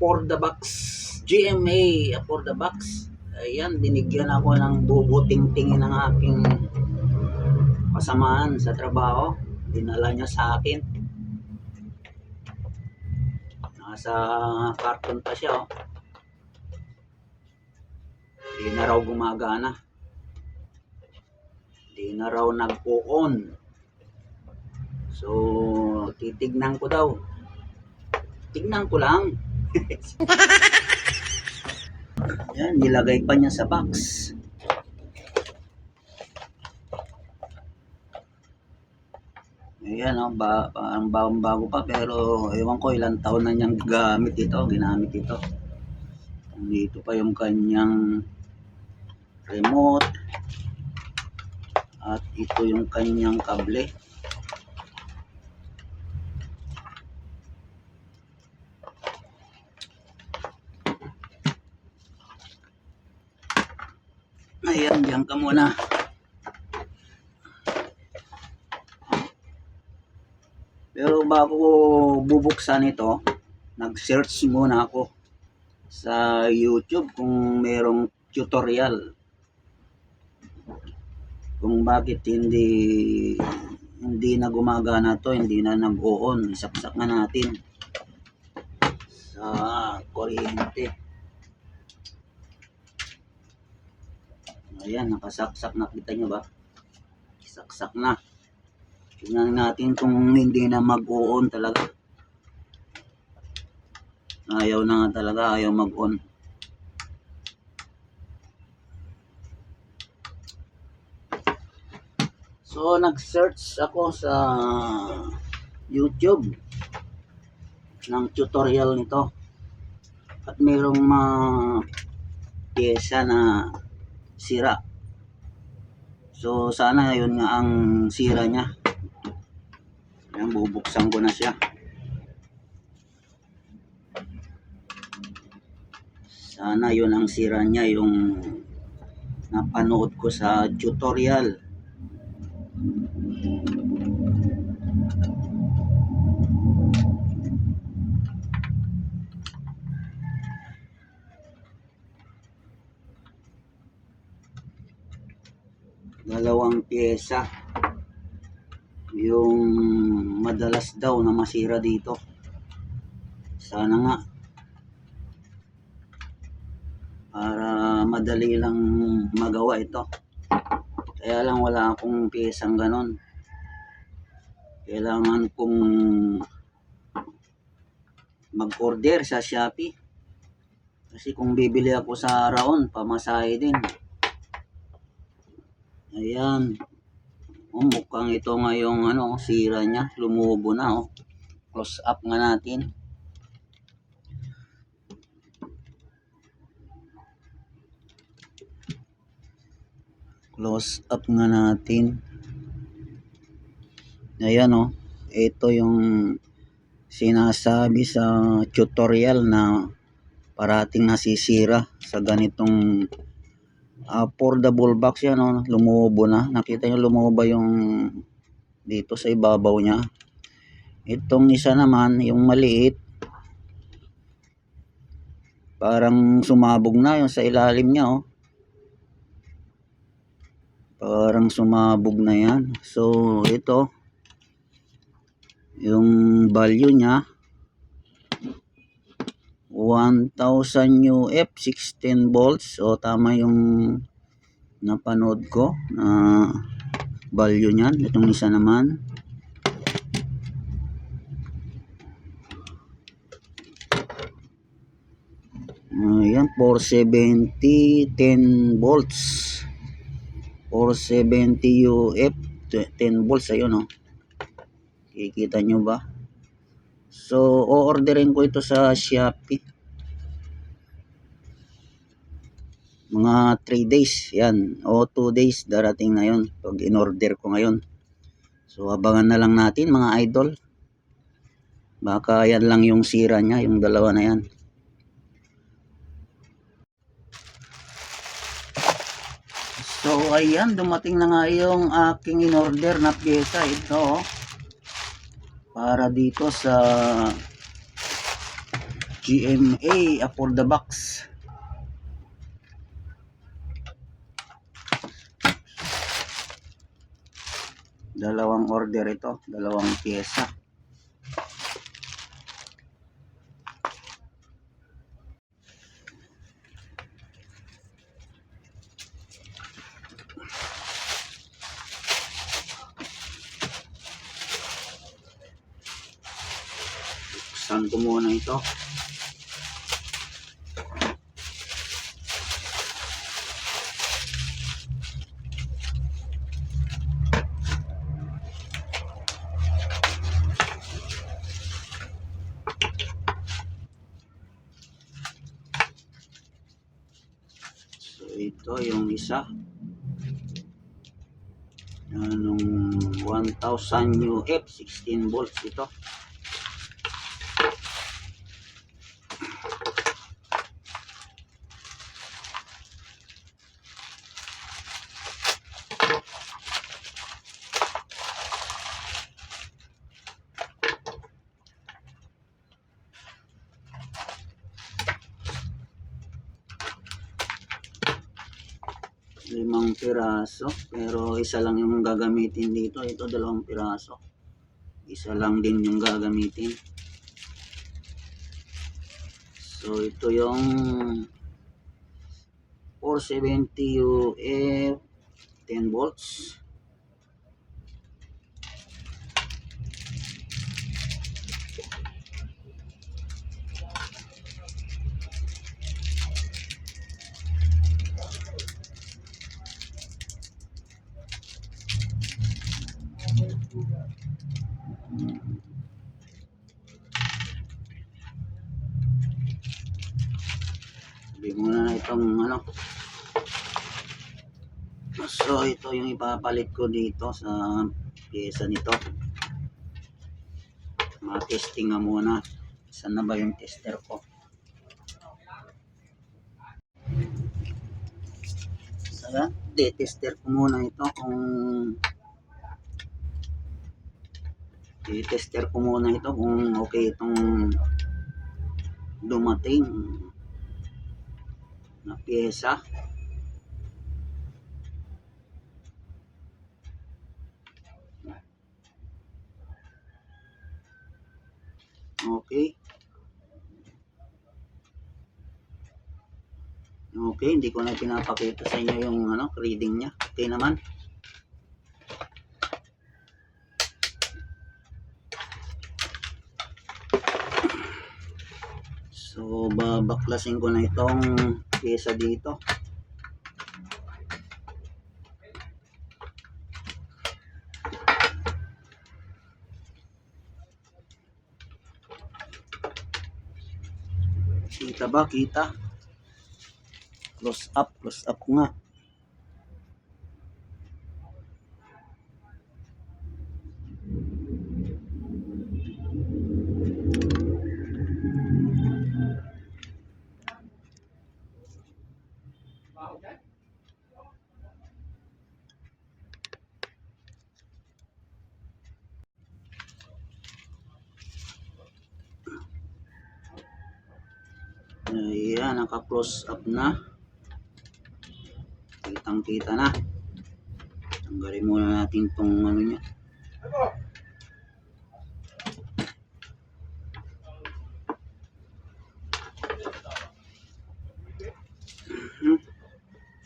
for the box. GMA for the box. Ayan, binigyan ako ng bubuting-tingin ng aking kasamaan sa trabaho. Dinala niya sa akin. Nasa karton pa siya, oh. Di na raw gumagana. Di na raw nag-on. So, titignan ko daw. Tignan ko lang. Yan, nilagay pa niya sa box. Ayan, oh, ang bago pa, pero ewan ko ilang taon na niyang ginamit ito. Dito pa yung kanyang remote. At ito yung kanyang kable. Ayan, diyan ka muna. Pero bago ko bubuksan ito, nag-search muna ako sa YouTube kung merong tutorial kung bakit hindi na gumagana to, hindi na nag-on. Isaksak na natin sa kuryente. Ayan, nakasaksak na, kita nyo ba? Saksak na. Tingnan natin kung hindi na mag-on talaga. Ayaw na nga talaga, ayaw mag-on. So, nag-search ako sa YouTube ng tutorial nito. At mayroong pyesa na sira. So, sana yun nga ang sira niya. Ayan, bubuksan ko na siya. Sana yun ang sira niya, yung napanood ko sa tutorial. Dalawang pyesa yung madalas daw na masira dito. Sana nga para madali lang magawa ito. Kaya lang wala akong pyesang ganon. Kailangan kong mag-order sa Shopee. Kasi kung bibili ako sa Raon, pamasahe din. Ayan. Mukhang ito nga yung sira niya. Lumubo na, oh. Close up nga natin. Close up nga natin. Ayan, oh. Ito yung sinasabi sa tutorial na parating nasisira sa ganitong affordable box yan, oh. Lumubo na. Nakita nyo lumubo yung dito sa ibabaw niya. Itong isa naman, yung maliit, parang sumabog na yung sa ilalim niya, oh. Parang sumabog na yan. So, ito, yung value niya, 1000 UF, 16 volts. O, tama yung napanood ko na value niyan. Itong isa naman, ayan, 470, 10 volts. 470 UF, 10 volts. Ayun, oh. Kikita nyo ba? So, o-orderin ko ito sa Shopee. Mga 3 days. Yan. O 2 days. Darating na yun. Pag in-order ko ngayon. So, abangan na lang natin mga idol. Baka yan lang yung sira niya. Yung dalawa na yan. So, ayan. Dumating na nga yung aking in-order na pyesa. Ito, para dito sa GMA for the box. Dalawang order ito, dalawang pyesa. Buksan ko muna ito. So ito yung isa. Anong 1000 UF 16 volts ito. Limang piraso, pero isa lang yung gagamitin dito. Ito dalawang piraso, isa lang din yung gagamitin. So ito yung 470 UF 10 volts. Sabi muna na itong ano. So ito yung ipapalit ko dito sa pyesa nito. Ma-testing nga muna. Saan na ba yung tester ko? Saka, tester ko muna ito kung i-tester ko muna ito kung okay itong dumating na pyesa. Okay. Okay, hindi ko na pinapakita sa inyo yung ano, reading niya. Okay naman. So, babaklasin ko na itong pyesa dito. Kita ba? Kita? Close up nga. Ayan, naka-close up na. Kitang-kita na. Tanggalin muna natin itong ano niya.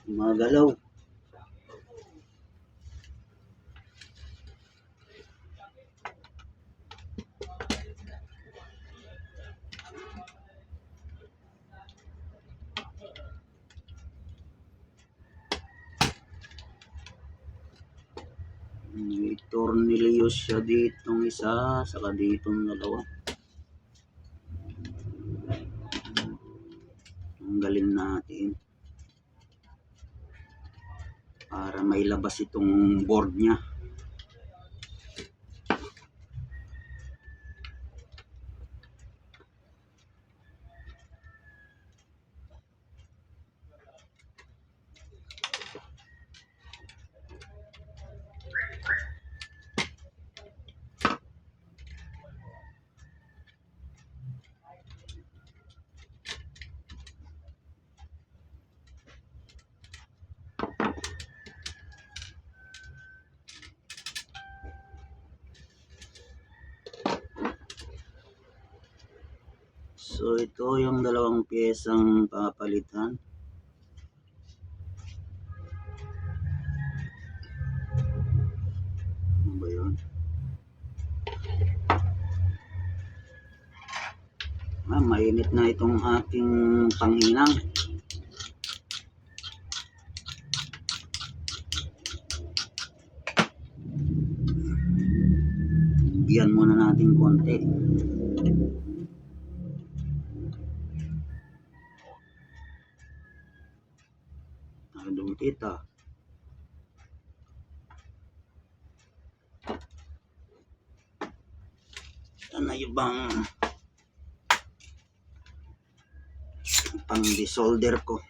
Magalaw. May tornilyo siya ditong isa, saka ditong dalawa. Tanggalin natin para mailabas itong board niya. So ito yung dalawang piyesang papalitan. Ano ba yun? Mainit na itong ating panginang. Iyan muna natin konti. Nakadumikit ah. Ano yung bang pang desolder ko?